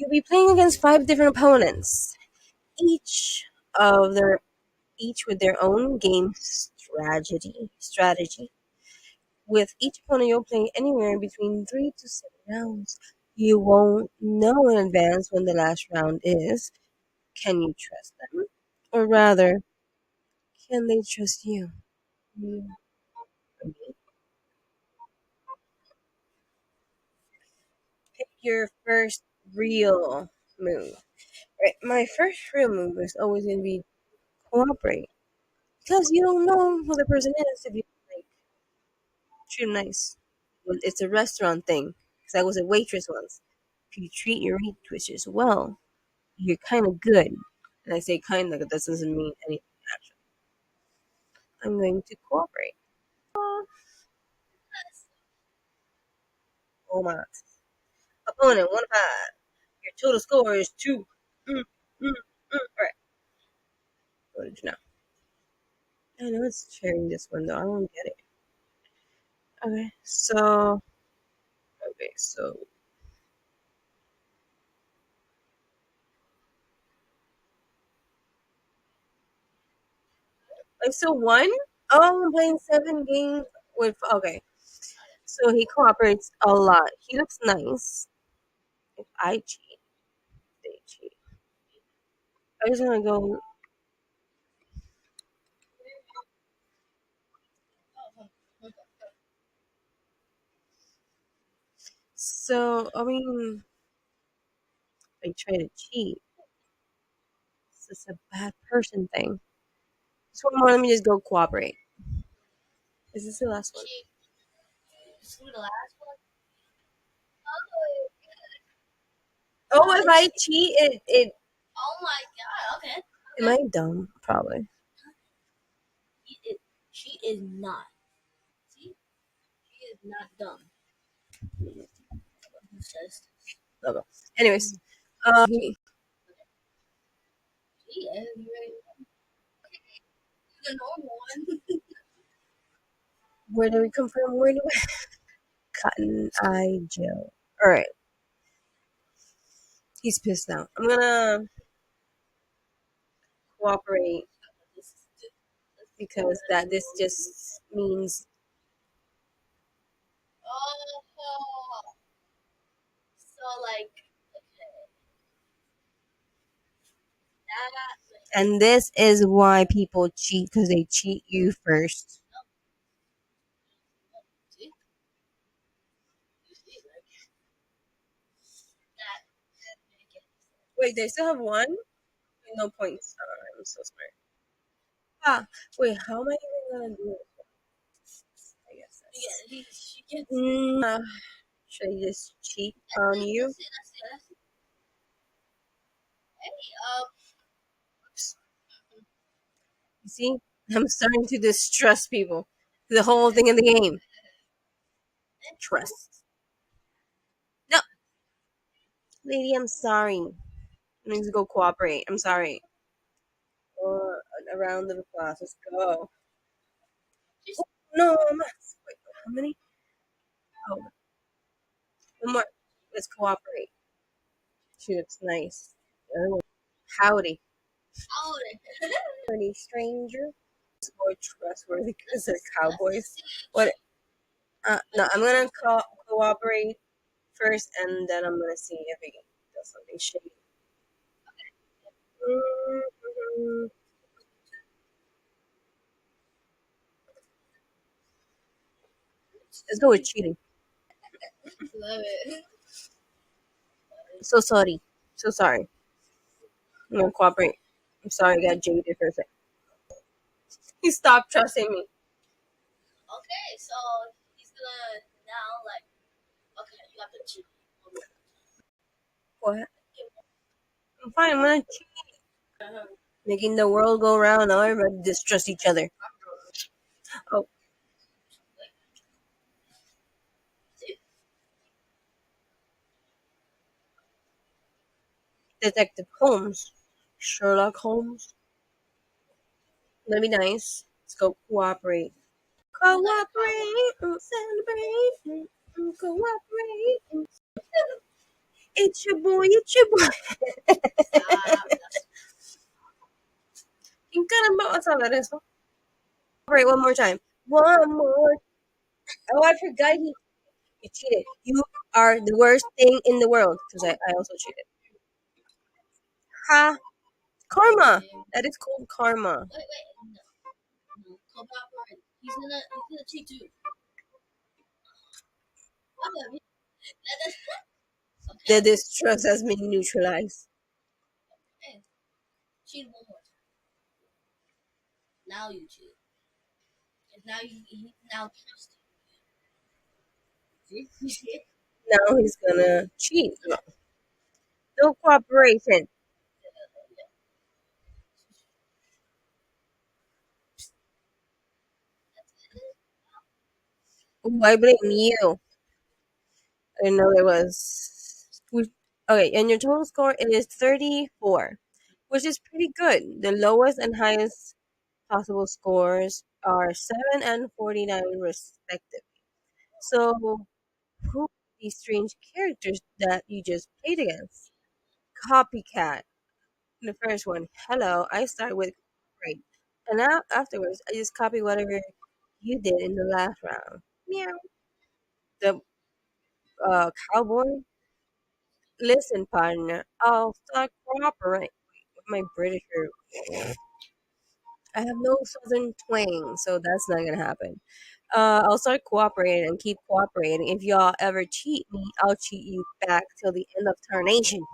You'll be playing against five different opponents, each of their each with their own game strategy. With each opponent, you'll play anywhere between 3 to 7 rounds. You won't know in advance when the last round is. Can you trust them? Or rather, can they trust you? Mm, Pick your first real move. Right, my first real move is always going to be cooperate. Because you don't know who the person is if you like treat them nice. It's a restaurant thing. Because I was a waitress once. If you treat your waitresses well, you're kind of good. And I say kind of, that doesn't mean anything actually. I'm going to cooperate. Oh my. Opponent, 1-5. Your total score is 2. Mm, mm, Alright, what did you know? I know it's sharing this one though. I don't get it. Okay, so I still won? Oh, I'm playing 7 games with. Okay, so he cooperates a lot. He looks nice. If I cheat, they cheat. I'm just gonna go. So, I mean, I try to cheat. It's just a bad person thing. Just one more. Let me just go cooperate. Is this the last one? Oh, if I cheat, it. Am I dumb? Probably. Okay. Anyways, he, where do we come from? Where do we? Cotton Eye Joe. All right, he's pissed now. I'm gonna cooperate because that this just means and this is why people cheat because they cheat you first. Wait, they still have one? No points. Oh, I'm so smart. Ah, wait, how am I even gonna do it? I guess that's. Should I just cheat on you? You see, I'm starting to distrust people. The whole thing in the game. Trust. No, lady, I'm sorry. I need to go cooperate. I'm sorry. A round of applause. Let's go. No, I'm not. Wait, how many? Oh, one more. Let's cooperate. She looks nice. Oh, howdy. Howdy, stranger. It's more trustworthy because they're cowboys. What? No, I'm gonna cooperate first, and then I'm gonna see if he does something shady. Mhm. Let's go with cheating. So sorry. So sorry. I'm gonna cooperate. I'm sorry I got jaded for a second. He stopped trusting me. What? I'm fine. I'm gonna cheat. Making the world go round. Now everybody distrust each other. Oh, Detective Holmes. Sherlock Holmes. Let me be nice. Let's go cooperate. Cooperate. Celebrate. Cooperate. It's your boy, it's your boy. ¿Quién caramba va a saber eso? All right, one more time. One more. Oh, I forgot you cheated. You are the worst thing in the world. Because I also cheated. Ha! Karma! That is called karma. The distrust has been neutralized. Now he's gonna cheat. No, no cooperation. Why blame you? I didn't know there was. Okay, and your total score is 34, which is pretty good. The lowest and highest possible scores are 7 and 49, respectively. So, who are these strange characters that you just played against? Copycat. The first one, hello, I start with great. And now, afterwards, I just copy whatever you did in the last round. Meow. The cowboy, listen, partner, I'll start cooperating with my British roots. I have no southern twang, so that's not gonna happen. I'll start cooperating and keep cooperating. If y'all ever cheat me, I'll cheat you back till the end of tarnation.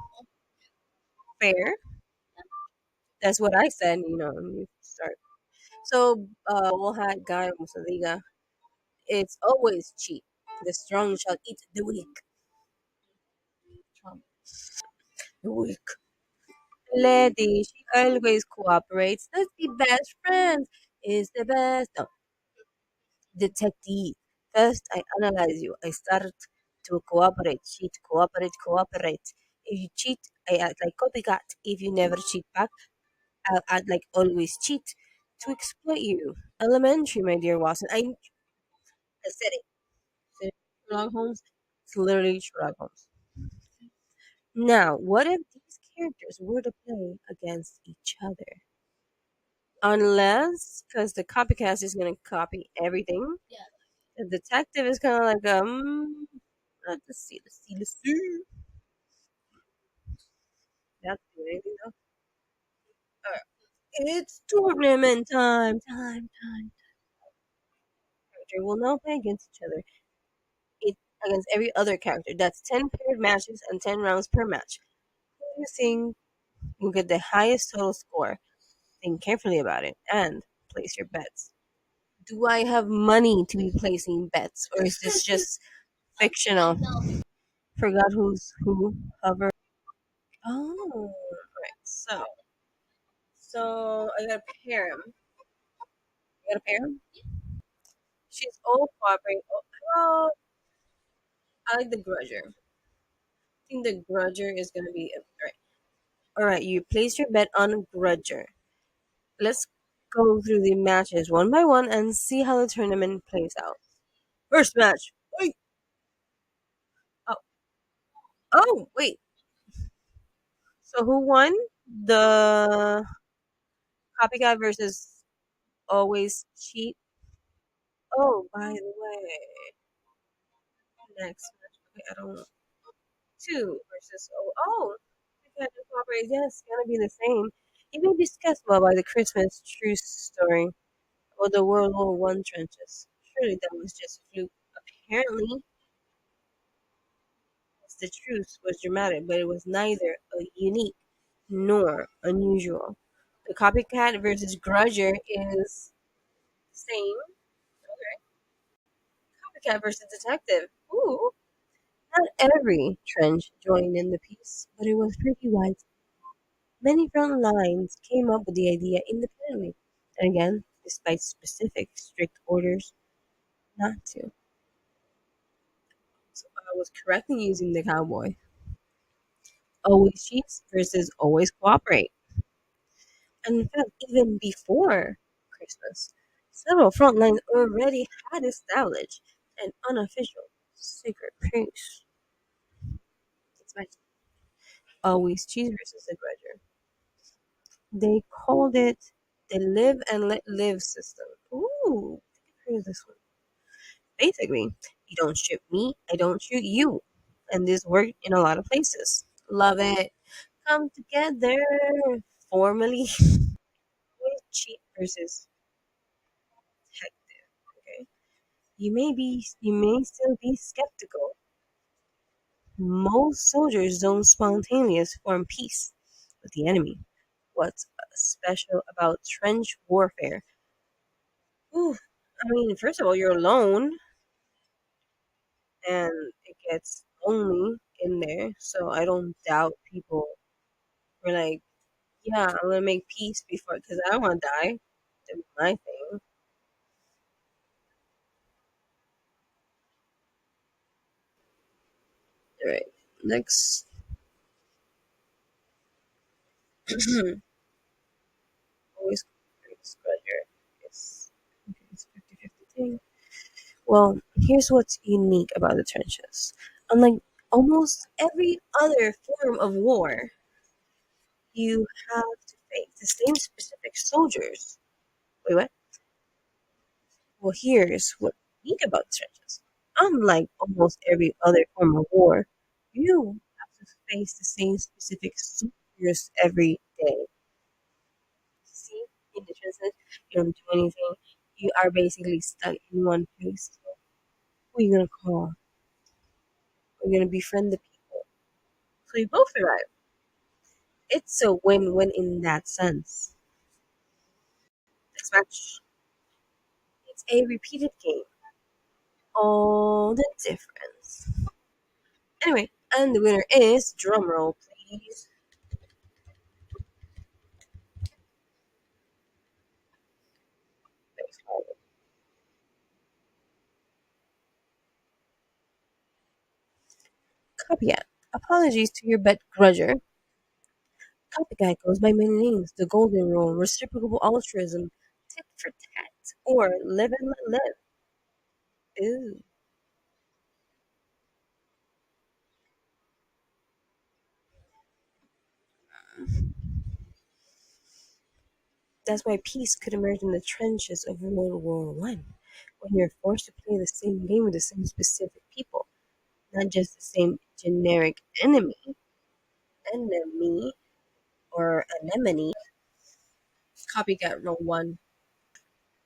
Fair? That's what I said, when you start. So, we'll have Guy Musadiga. It's always cheat. The strong shall eat the weak. The weak. Lady, she always cooperates. Let's be best friends. Is the best. No, detective. First, I analyze you. I start to cooperate, cheat, cooperate, cooperate. If you cheat, I act like copycat. If you never cheat back, I'll act like always cheat to exploit you. Elementary, my dear Watson. I said it. Said it. Sherlock Holmes. It's literally Sherlock Holmes. Now, what if these characters were to play against each other? Unless, because the copycat is going to copy everything. The detective is kind of like, let's see. That's do anything though. Alright. It's tournament time. Character will now play against each other. It against every other character. That's 10 paired matches and 10 rounds per match. Who do you think will get the highest total score? Think carefully about it and place your bets. Do I have money to be placing bets, or is this just fictional? Forgot who's who. Hover. Oh, right. So I gotta pair him. I gotta pair him. She's all cooperating. Oh, I like the Grudger. I think the Grudger is gonna be right. All right, you place your bet on Grudger. Let's go through the matches one by one and see how the tournament plays out. First match. Wait. Oh, wait. So who won? The copycat versus always cheat. Oh, by the way, next match. Okay, I don't know. Two versus copycat and cooperate. Yes, it's gonna be the same. Even discussed well by the Christmas truce story or the World War I trenches. Surely that was just a fluke. Apparently, the truce was dramatic, but it was neither unique nor unusual. The copycat versus grudger is same. Okay. Copycat versus detective. Ooh, not every trench joined in the piece, but it was pretty wide. Many front lines came up with the idea independently, and again, despite specific strict orders not to. So I was correct in using the cowboy. Always cheats versus always cooperate. And in fact, even before Christmas, several front lines already had established an unofficial secret peace. It's my always cheese versus the grudger. They called it the live and let live system. Ooh, heard of this one. Basically, you don't shoot me, I don't shoot you. And this worked in a lot of places. Love it. Come together. Formally, cheat versus detective. Okay. You may still be skeptical. Most soldiers don't spontaneously form peace with the enemy. What's special about trench warfare? Ooh, I mean, first of all, you're alone, and it gets lonely in there. So I don't doubt people were like, "Yeah, I'm gonna make peace before, because I don't want to die." Do my thing. All right. Next, always pleasure. It's okay, it's 50-50 thing. Well, here's what's unique about the trenches. Unlike almost every other form of war, you have to face the same specific soldiers. Wait, what? Well, here's what's unique about the trenches. Unlike almost every other form of war, you have to face the same specific soldiers every day. See, in the trenches, you don't do anything. You are basically stuck in one place. So who are you gonna call? Who are you gonna befriend the people? So you both survive. It's a win-win in that sense. Next match. It's a repeated game. All the difference. Anyway, and the winner is drumroll, please. Copycat. Apologies to your bet grudger. Copycat goes by many names: the golden rule, reciprocal altruism, tit for tat, or live and let live. Ew. That's why peace could emerge in the trenches of World War One, when you're forced to play the same game with the same specific people, not just the same generic enemy or anemone. Copycat roll one.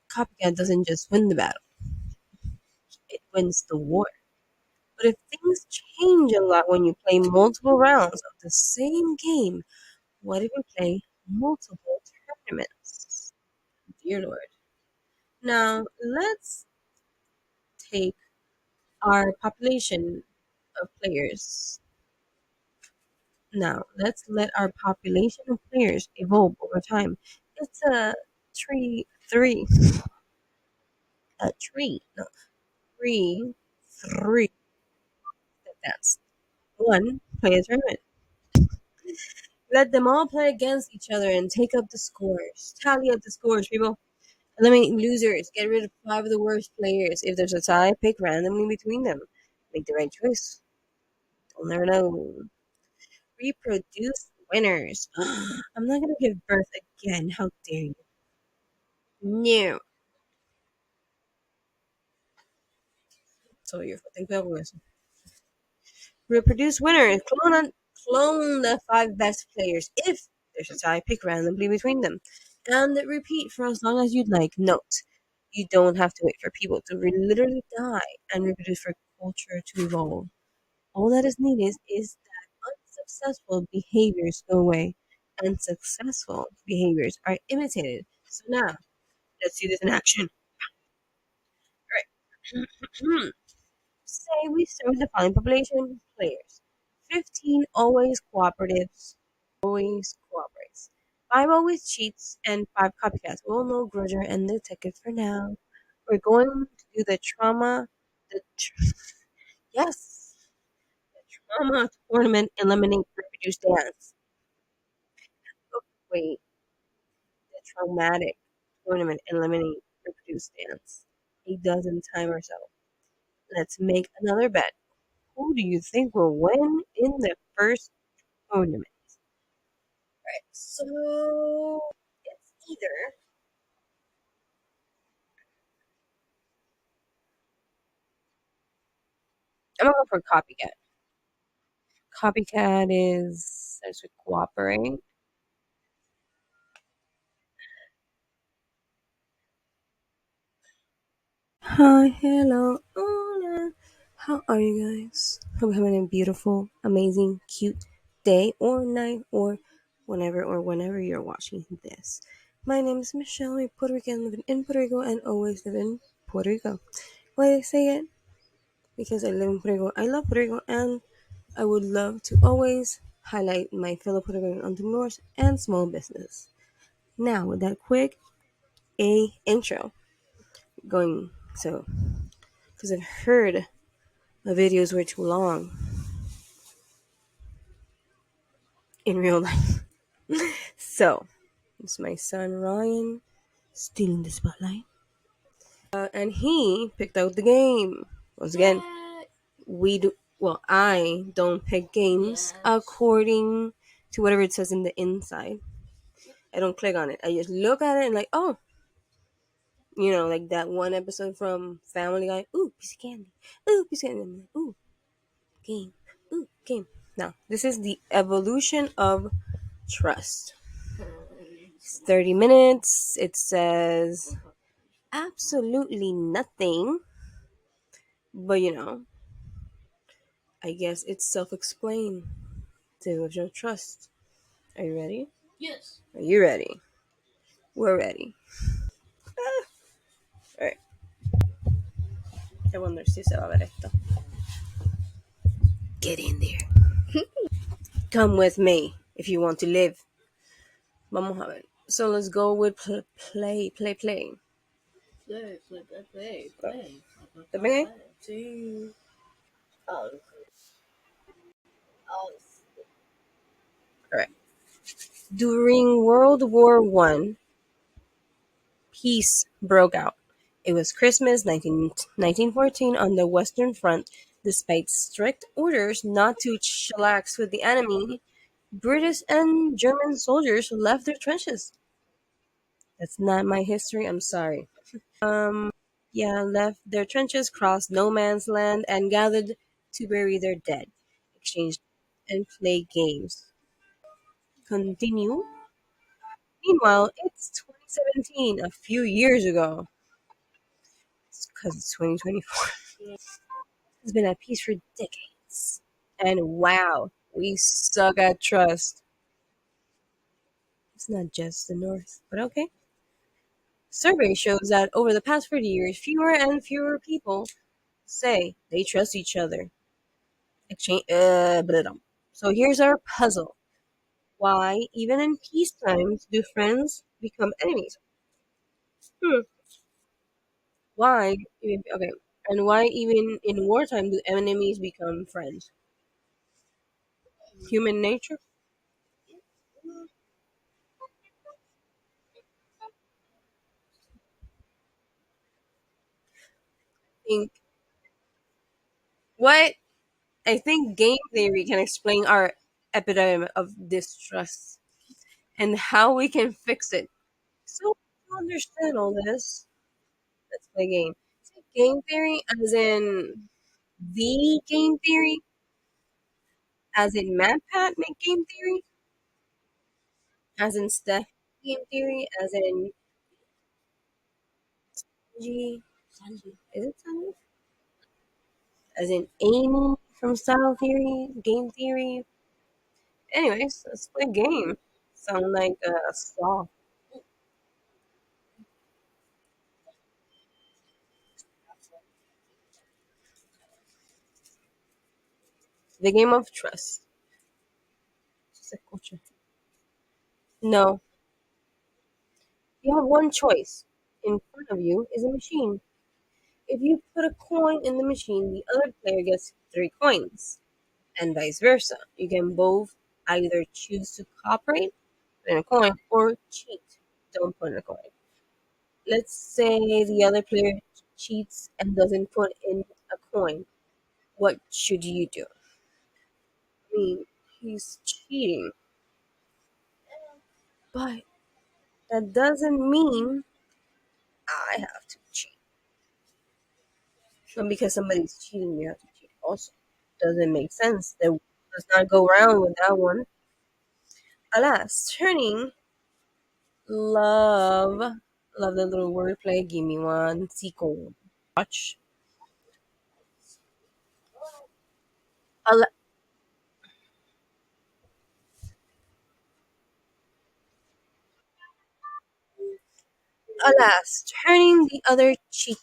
Copycat doesn't just win the battle; it wins the war. But if things change a lot when you play multiple rounds of the same game, what if we play multiple tournaments? Dear Lord. Now, let's take our population of players. Now, let's let our population of players evolve over time. It's a tree, three, a tree, no, three, three. That's one, play a tournament. Let them all play against each other and take up the scores. Tally up the scores, people. Eliminate losers. Get rid of five of the worst players. If there's a tie, pick randomly between them. Make the right choice. You'll never know. Reproduce winners. I'm not gonna give birth again. How dare you? No. So you're fucking with. Reproduce winners. Clone the five best players. If there's a tie, pick randomly between them. And repeat for as long as you'd like. Note, you don't have to wait for people to literally die and reproduce for culture to evolve. All that is needed is that unsuccessful behaviors go away and successful behaviors are imitated. So now, let's see this in action. Right. Say we start with the following population players: 15 always cooperatives, always cooperates. 5 always cheats, and 5 copycats. We'll know Grudger and the ticket for now. We're going to do the trauma, the yes, the trauma tournament eliminate reproduce dance. Oh, wait, the traumatic tournament eliminate reproduce dance. A dozen time or so. Let's make another bet. Who do you think will win in the first tournament. Right. So it's either I'm gonna go for copycat. Copycat is starts with cooperate. Hi, hello, hola. How are you guys? Hope you're having a beautiful, amazing, cute day or night or whenever you're watching this. My name is Michelle. I'm Puerto Rican, living in Puerto Rico, and always live in Puerto Rico. Why I say it? Because I live in Puerto Rico. I love Puerto Rico, and I would love to always highlight my fellow Puerto Rican entrepreneurs and small business. Now, with that quick a intro going, so because I've heard the videos were too long in real life. So, it's my son Ryan stealing the spotlight. And he picked out the game. Once again, we do, well, I don't pick games according to whatever it says in the inside. I don't click on it. I just look at it and, like, oh, like that one episode from Family Guy. Ooh, piece of candy. Ooh, piece of candy. I'm like, ooh, game. Ooh, game. Now, this is the evolution of trust. It's 30 minutes. It says absolutely nothing, but I guess it's self explained to your trust. Are you ready? Are you ready? We're ready. Alright. I wonder si se va a ver esto. Get in there. Come with me if you want to live. Vamos a ver. So let's go with play. ¿Te pegué? Sí. Alright. During World War I, peace broke out. It was Christmas 1914 on the Western Front. Despite strict orders not to chillax with the enemy, British and German soldiers left their trenches. That's not my history, I'm sorry. Yeah, left their trenches, crossed no man's land, and gathered to bury their dead, exchanged and play games. Continue. Meanwhile, it's 2017, a few years ago. It's because it's 2024. It's been at peace for decades. And wow, we suck at trust. It's not just the North, but okay. Survey shows that over the past 40 years, fewer and fewer people say they trust each other. Exchange, blah, blah. So here's our puzzle. Why, even in peace times, do friends become enemies? Hmm. Why? Okay. And why, even in wartime, do enemies become friends? Human nature? Think what? I think game theory can explain our epidemic of distrust and how we can fix it. So to understand all this, let's play a game. So game theory, as in the game theory, as in MatPat make game theory, as in Steph game theory, as in G. Is it Sanji? As in Amy from Style Theory, game theory. Anyways, let's play a game. Sound like a saw. The game of trust. No, you have one choice. In front of you is a machine. If you put a coin in the machine, the other player gets three coins, and vice versa. You can both either choose to cooperate, put in a coin, or cheat. Don't put in a coin. Let's say the other player cheats and doesn't put in a coin. What should you do? I mean, somebody's cheating, but that doesn't mean I have to cheat. And because somebody's cheating, you have to cheat also. Doesn't make sense. That does not go around with that one. Alas, turning love, love the little wordplay. Give me one. Sequel. Watch. Ala- Alas, turning the other cheek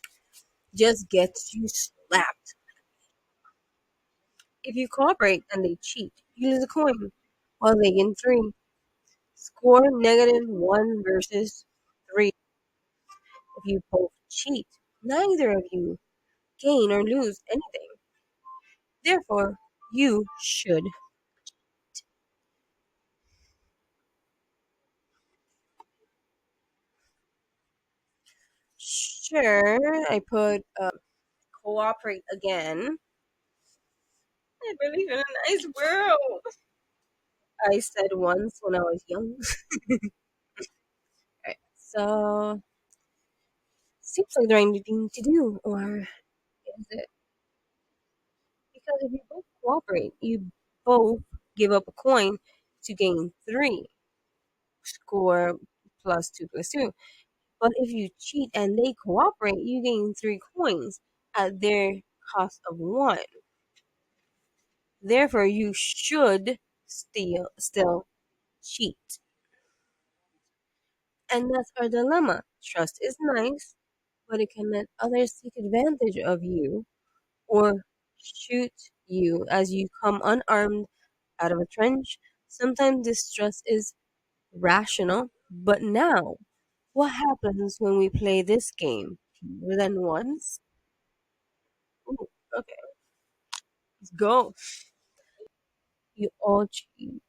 just gets you slapped. If you cooperate and they cheat, you lose a coin, while they gain three. Score -1 versus 3. If you both cheat, neither of you gain or lose anything. Therefore, you should. Sure, I put cooperate again. I believe in a nice world. I said once when I was young. Right. So, seems like the right thing to do, or is it? Because if you both cooperate, you both give up a coin to gain 3. Score +2 + 2. But if you cheat and they cooperate, you gain 3 coins at their cost of 1. Therefore, you should still cheat. And that's our dilemma. Trust is nice, but it can let others take advantage of you or shoot you as you come unarmed out of a trench. Sometimes distrust is rational, but now, what happens when we play this game more than once? Ooh, okay, let's go. You all cheat.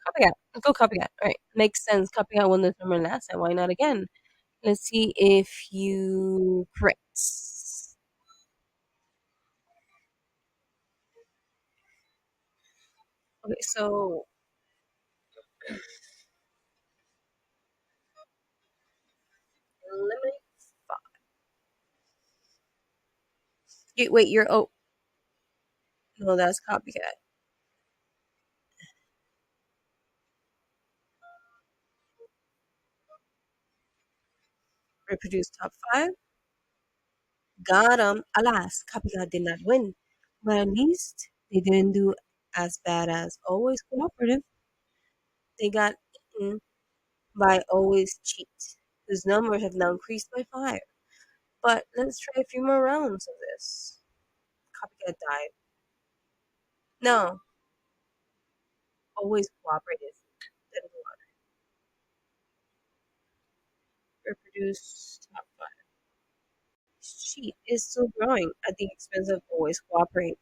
Copycat. Let's go copycat. All right. Makes sense. Copycat won the tournament last time. Why not again? Let's see if you correct. Okay, so eliminate five. Wait, you're oh no, that's copycat. Reproduce top five. Got 'em. Alas, copycat did not win, but at least they didn't do as bad as always cooperative. They got eaten by always cheat, whose numbers have now increased by 5. But let's try a few more rounds of this. Copycat died. No, always cooperative. That is one. Reproduce top 5. Cheat is still growing at the expense of always cooperate.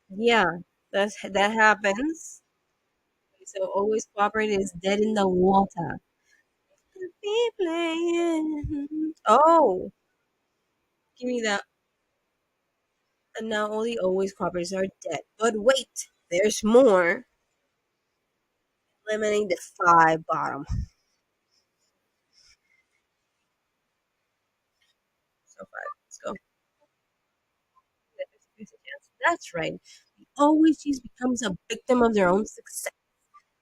Yeah, that happens. So always cooperate is dead in the water. Be playing. Oh, give me that. And now all the always cooperators are dead. But wait, there's more. Eliminate the 5 bottom. So 5. Let's go. That's right. The always cheese becomes a victim of their own success.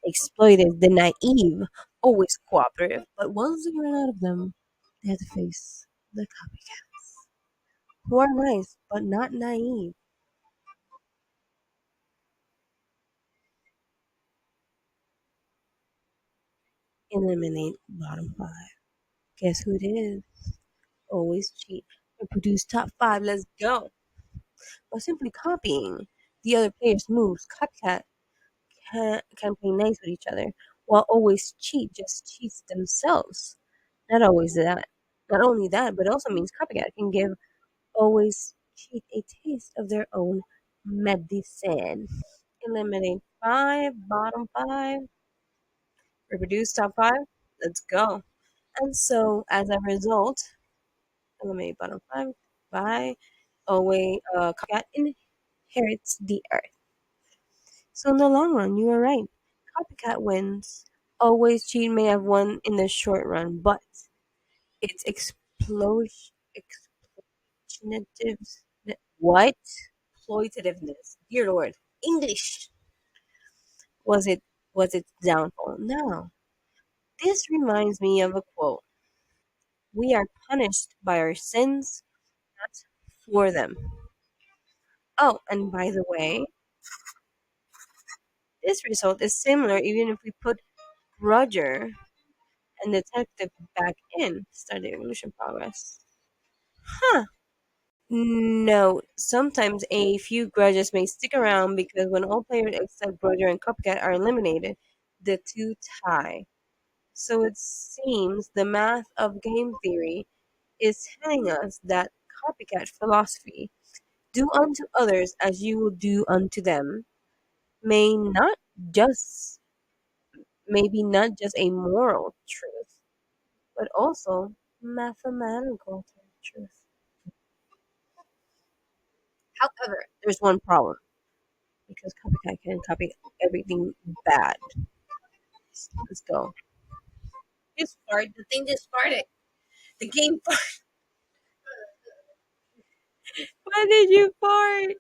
Exploited, the naive, always cooperative. But once they run out of them, they have to face the copycats, who are nice but not naive. Eliminate bottom 5. Guess who it is? Always cheat and produce top 5. Let's go. By simply copying the other player's moves, copycat can play nice with each other, while always cheat just cheats themselves. Not always that. Not only that, but also means copycat can give always cheat a taste of their own medicine. Eliminate 5, bottom 5, reproduce top 5. Let's go. And so, as a result, eliminate bottom 5 by always copycat inherits the earth. So in the long run, you are right. Copycat wins. Always cheat may have won in the short run, but its exploitativeness. What? Exploitativeness. Dear Lord. English. Was it was its downfall? No. This reminds me of a quote. We are punished by our sins, not for them. Oh, and by the way, this result is similar even if we put Roger and Detective back in. Start the evolution progress. Huh. No, sometimes a few grudges may stick around because when all players except Roger and Copycat are eliminated, the two tie. So it seems the math of game theory is telling us that copycat philosophy, do unto others as you will do unto them, may not just maybe not just a moral truth, but also mathematical truth. However, there's one problem because copycat can copy everything bad. Let's go. Just fart. The thing just farted. The game farted. Why did you fart?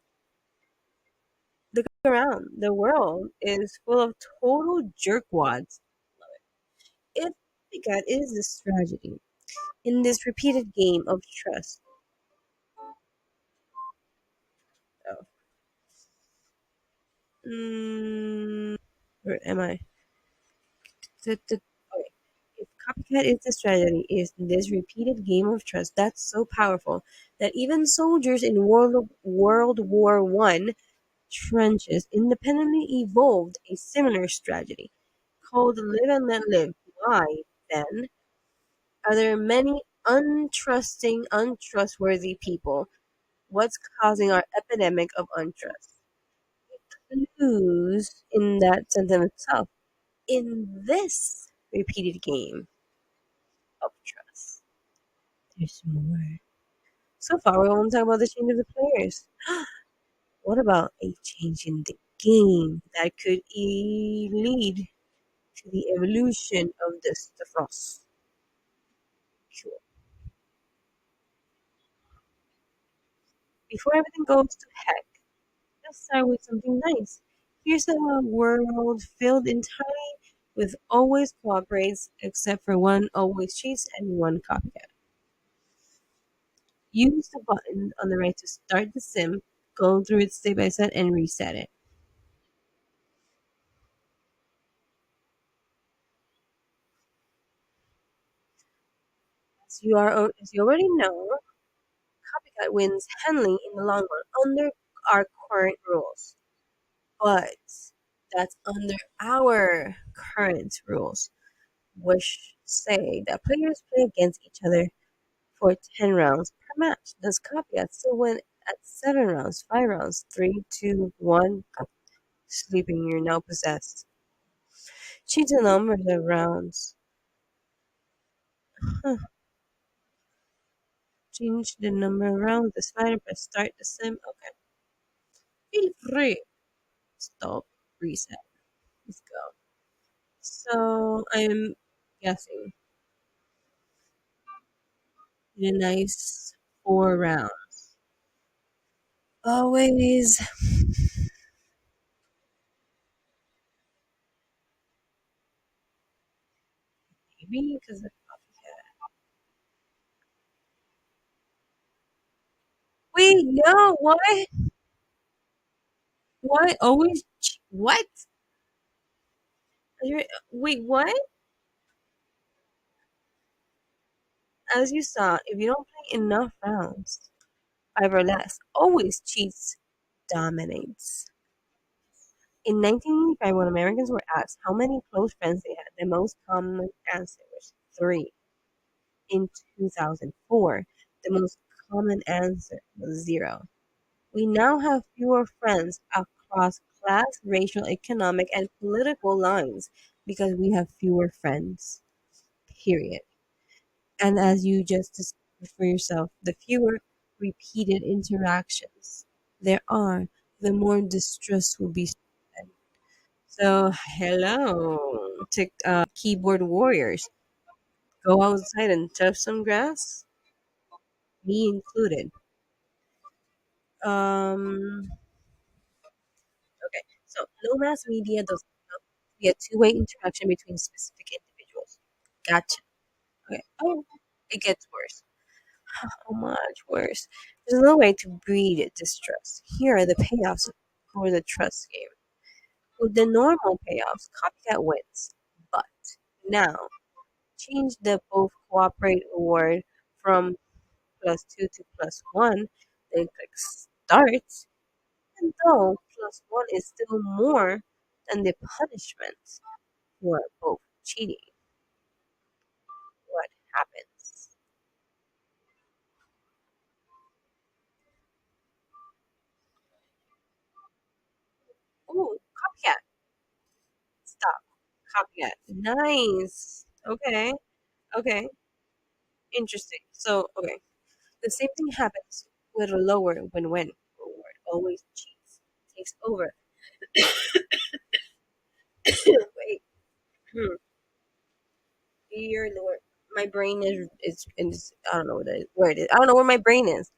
Look around. The world is full of total jerkwads. If copycat is this tragedy in this repeated game of trust. Oh. Where am I? Okay. If copycat is the strategy, is this repeated game of trust that's so powerful that even soldiers in World War One trenches independently evolved a similar strategy called live and let live. Why then are there many untrustworthy people? What's causing our epidemic of untrust? Clues in that sentence itself. In this repeated game of trust, there's more. So far, we only talk about the change of the players. What about a change in the game that could lead to the evolution of the frost? Sure. Before everything goes to heck, let's start with something nice. Here's a world filled entirely with always cooperates, except for one always cheats and one copycat. Use the button on the right to start the sim, go through it step by step, and reset it. As you already know, copycat wins handling in the long run under our current rules. But that's under our current rules, which say that players play against each other for 10 rounds per match. Does copycat still win at 7 rounds, 5 rounds, 3, 2, 1? Sleeping, you're now possessed. Change the numbers of rounds. Huh. Change the number of rounds. The slider, press start the sim. Okay. Feel free. Stop. Reset. Let's go. So I'm guessing in a nice 4 rounds. Always. Maybe because of copycat. Wait, no, what? What? Always. What? Wait, what? As you saw, if you don't play enough rounds, 5 or less, always cheats dominates. In 1985, when Americans were asked how many close friends they had, the most common answer was three. In 2004, the most common answer was zero. We now have fewer friends across class, racial, economic, and political lines because we have fewer friends. Period. And as you just discovered for yourself, the fewer repeated interactions there are, the more distrust will be spread. So, hello, keyboard warriors. Go outside and touch some grass, me included. Um, okay. So, no mass media does not be a two-way interaction between specific individuals. Gotcha. Okay. Oh, it gets worse. How much worse? There's no way to breed distrust. Here are the payoffs for the trust game. With the normal payoffs, copycat wins. But now, change the both cooperate award from +2 to +1, then click start. And though +1 is still more than the punishment for both cheating, what happens? Oh, copycat. Stop. Copycat. Nice. Okay. Okay. Interesting. So, okay. The same thing happens with a lower win-win reward. Always cheats. Takes over. Wait. Hmm. Dear Lord. My brain is I don't know where it is. I don't know where my brain is.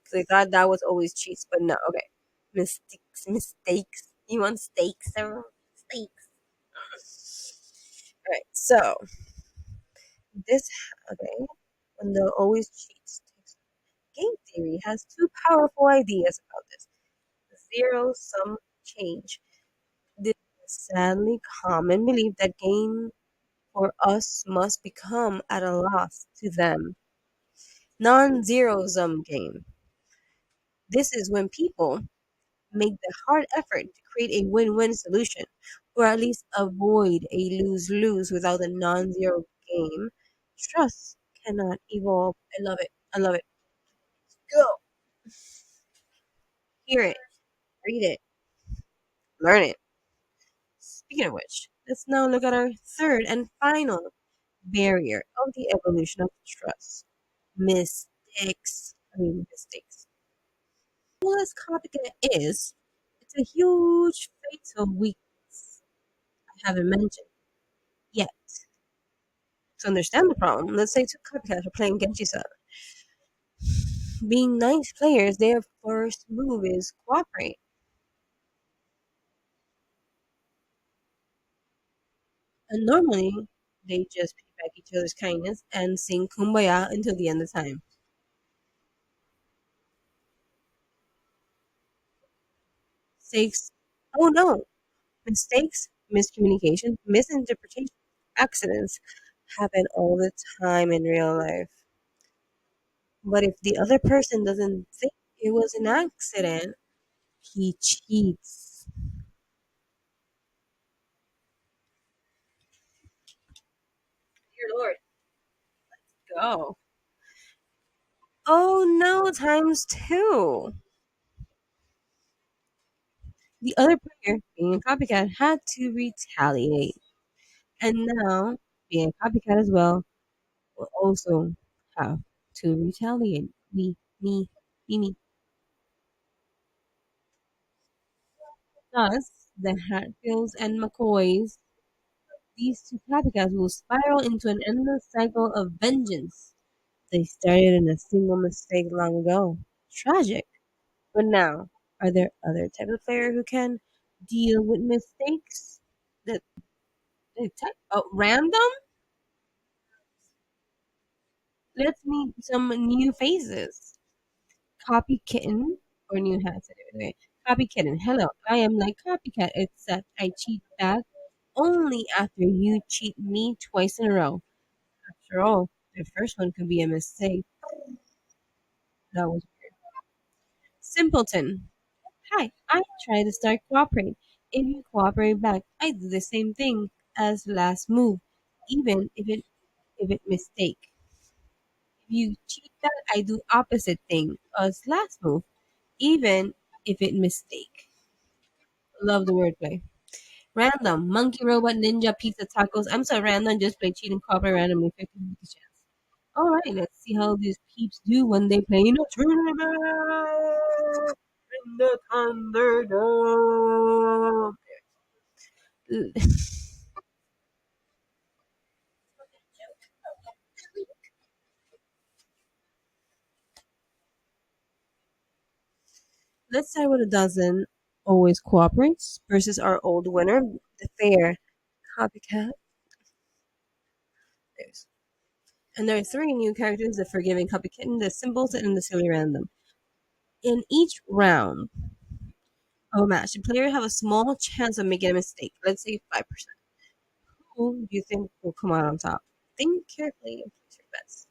Because I thought that was always cheats, but no. Okay. Mistakes. You want steaks, everyone? Steaks. Alright, so this okay. When the always cheats. Game theory has two powerful ideas about this. Zero sum change. This is a sadly common belief that game for us must become at a loss to them. Non-zero sum game. This is when people make the hard effort to create a win-win solution, or at least avoid a lose-lose without a non-zero game. Trust cannot evolve. I love it. I love it. Go. Hear it. Read it. Learn it. Speaking of which, let's now look at our third and final barrier of the evolution of trust. Mistakes. I mean, mistakes. Well, as copycat is, it's a huge fatal weakness I haven't mentioned yet. To understand the problem, let's say two copycats are playing Genji-san. Being nice players, their first move is cooperate. And normally, they just piggyback each other's kindness and sing Kumbaya until the end of time. Six, oh no, mistakes, miscommunication, misinterpretation, accidents happen all the time in real life. But if the other person doesn't think it was an accident, he cheats. Dear Lord, go. Oh no, times two. The other player, being a copycat, had to retaliate. And now, being a copycat as well, will also have to retaliate. Me, me. Thus, the Hatfields and McCoys, these two copycats will spiral into an endless cycle of vengeance. They started in a single mistake long ago. Tragic. But now, are there other types of player who can deal with mistakes? That random? Let's meet some new faces. Copy Kitten or New Hats anyway. Copy Kitten. Hello, I am like Copycat except I cheat back only after you cheat me twice in a row. After all, the first one could be a mistake. That was Simpleton. Hi, I try to start cooperate. If you cooperate back, I do the same thing as last move, even if it mistake. If you cheat back, I do opposite thing as last move, even if it mistake. Love the wordplay. Random. Monkey, robot, ninja, pizza, tacos. I'm so random. Just play cheat and cooperate randomly. 50 chance. All right, let's see how these peeps do when they play in a tournament in the Thunderdome. L- Let's start with a dozen always cooperates versus our old winner, the fair copycat. There's- And there are three new characters: the forgiving copycat, the simpleton, and the silly random. In each round of a match, the player have a small chance of making a mistake. Let's say 5%. Who do you think will come out on top? Think carefully and place your bets.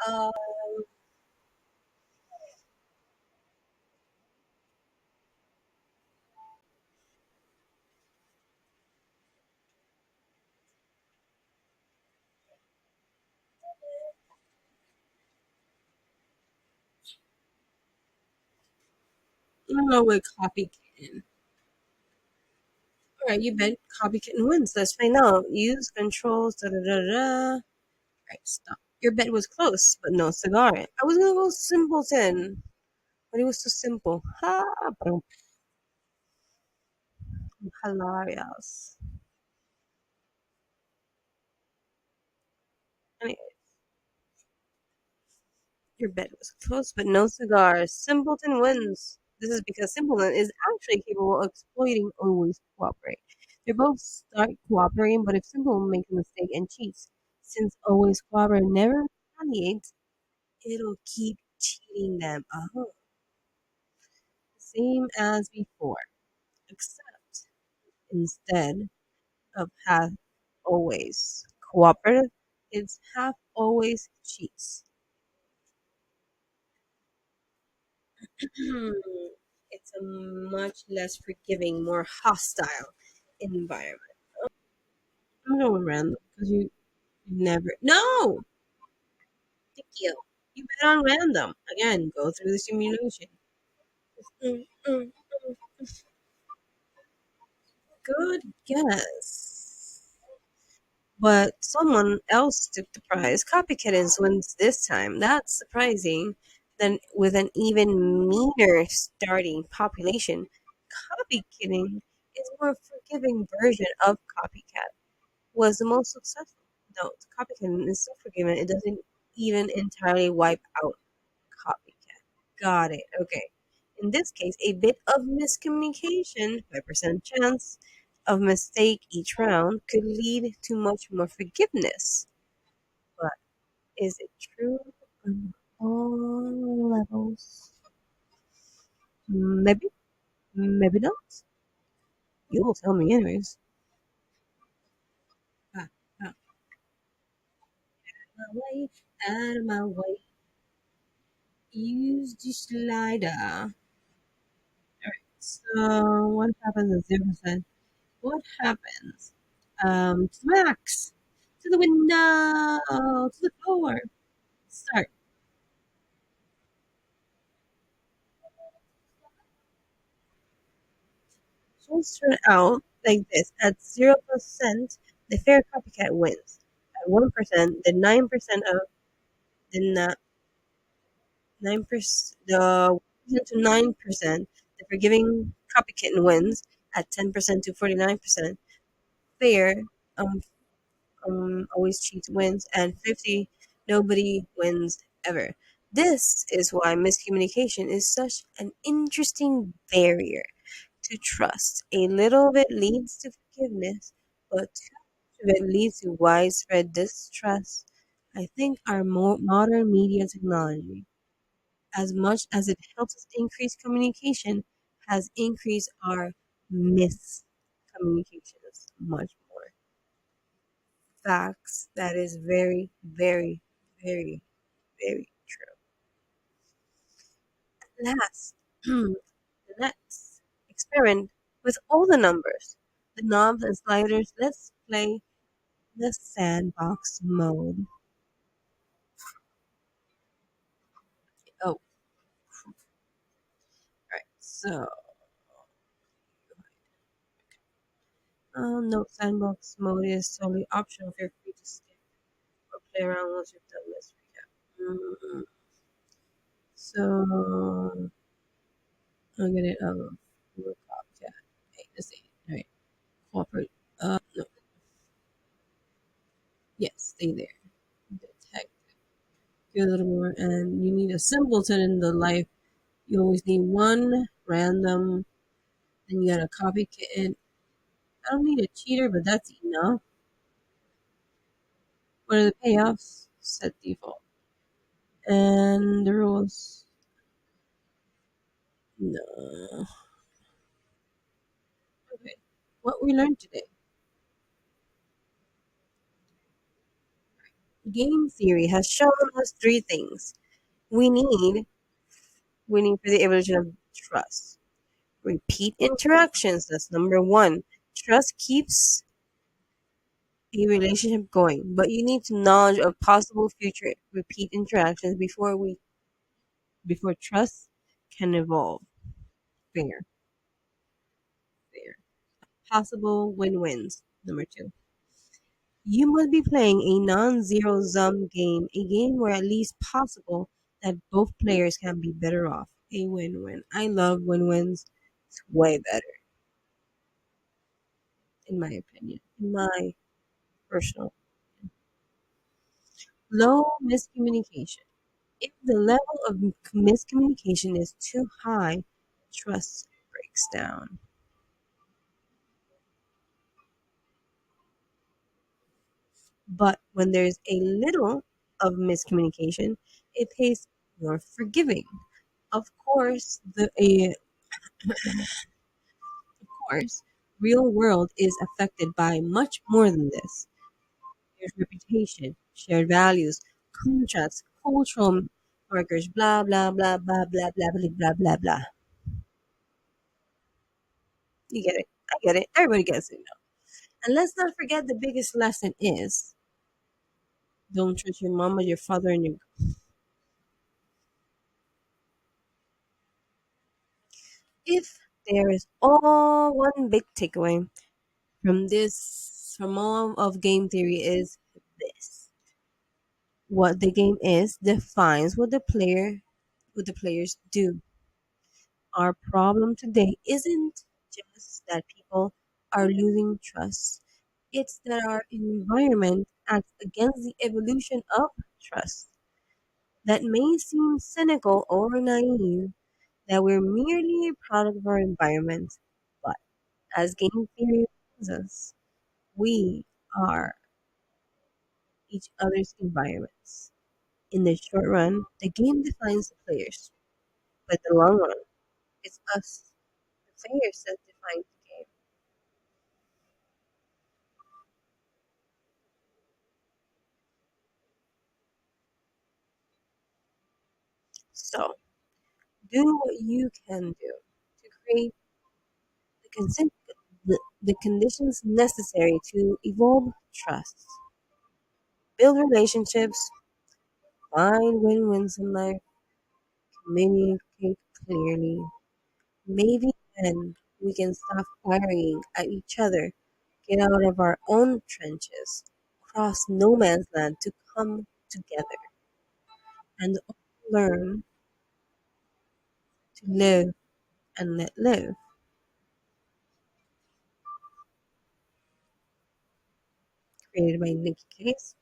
Uh, I don't know what copycat. Alright, you bet copycat wins. Let's find out. Use controls. Da da da da. Right, stop. Your bet was close, but no cigar. I was gonna go simpleton, but it was too simple. Ha! Boom. Hilarious. Anyway, your bet was close, but no cigar. Simpleton wins. This is because Simpleton is actually capable of exploiting always cooperate. They both start cooperating, but if Simpleton makes a mistake and cheats, since always cooperate never retaliates, it'll keep cheating them. Oh, same as before, except instead of half always cooperative, it's half always cheats. It's a much less forgiving, more hostile environment. I'm going random because you never. No, thank you. You bet on random again. Go through the simulation. Mm, mm. Good guess. But someone else took the prize. Copykittens wins this time. That's surprising. Then, with an even meaner starting population, copykitting is a more forgiving version of copycat. Was the most successful. No, copycat is so forgiving it doesn't even entirely wipe out copycat. Got it. Okay. In this case, a bit of miscommunication, 5% chance of mistake each round, could lead to much more forgiveness. But is it true on all levels? Maybe, maybe not. You will tell me anyways. Ah, ah, my way, out of my way. Use the slider. So what happens at 0%? What happens? To the max, to the window, to the floor. Start. So let's turn out like this. At 0%, the fair copycat wins. At 1%, the 9% of the 9%, the 1% to 9%, the forgiving copycat wins. At 10% to 49%, fair um always cheats wins, and 50 nobody wins ever. This is why miscommunication is such an interesting barrier to trust. A little bit leads to forgiveness, but too much of it leads to widespread distrust. I think our modern media technology, as much as it helps us increase communication, has increased our miscommunications much more. Facts. That is very, very, very, very true. Last, let's experiment with all the numbers, the knobs and sliders. Let's play the sandbox mode. Oh, right. So, no, sandbox mode is totally optional. Feel free to skip or play around once you've done this recap. So, I'm gonna look up. Yeah. Okay, let's see. cooperate. No, yes, stay there. Detect. Do a little more, and you need a simpleton in the life. You always need one random. Then you got a copy kitten. I don't need a cheater, but that's enough. What are the payoffs? Set default. And the rules. No. Okay. What we learned today. Game theory has shown us three things. We need winning for the evolution of trust. Repeat interactions. That's number one. Trust keeps a relationship going, but you need to knowledge of possible future repeat interactions before trust can evolve. Fair, fair. Possible win-wins. Number two. You must be playing a non-zero sum game, a game where at least possible that both players can be better off. A win-win. I love win-wins. It's way better, in my opinion. In my personal. Low miscommunication. If the level of miscommunication is too high, trust breaks down. But when there's a little of miscommunication, it tastes more forgiving. Of course, of course, real world is affected by much more than this. There's reputation, shared values, contracts, cultural markers, blah blah blah blah blah blah blah blah blah blah. You get it. I get it. Everybody gets it now. And let's not forget the biggest lesson is don't trust your mama, your father, and your if there is all one big takeaway from all of game theory is this. What the game is defines what the players do. Our problem today isn't just that people are losing trust. It's that our environment acts against the evolution of trust. That may seem cynical or naive, that we're merely a product of our environment, but as game theory tells us, we are each other's environments. In the short run, the game defines the players, but in the long run, it's us, the players, that define the game. So, do what you can do to create the, the conditions necessary to evolve trust, build relationships, find win-wins in life, communicate clearly. Maybe then we can stop firing at each other, get out of our own trenches, cross no man's land to come together, and learn to live and let live. Created by Nikki Case,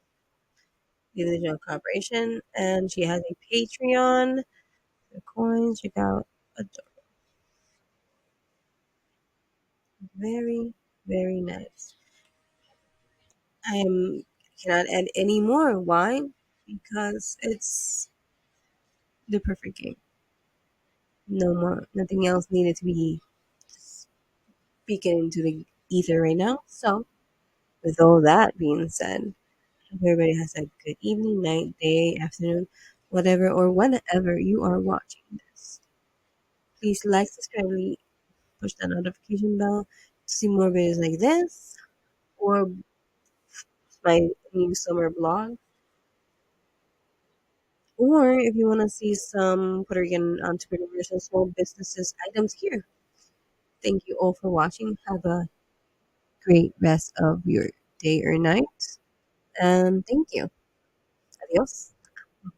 the Digital Corporation, and she has a Patreon. The coins, check out. Very, very nice. I cannot add any more. Why? Because it's the perfect game. No more, nothing else needed to be speaking into the ether right now. So, with all that being said, hope everybody has a good evening, night, day, afternoon, whatever, or whenever you are watching this. Please like, subscribe, push that notification bell to see more videos like this, or my new summer blog. Or if you want to see some Puerto Rican entrepreneurs and small businesses items here. Thank you all for watching. Have a great rest of your day or night. And thank you. Adios.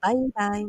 Bye bye.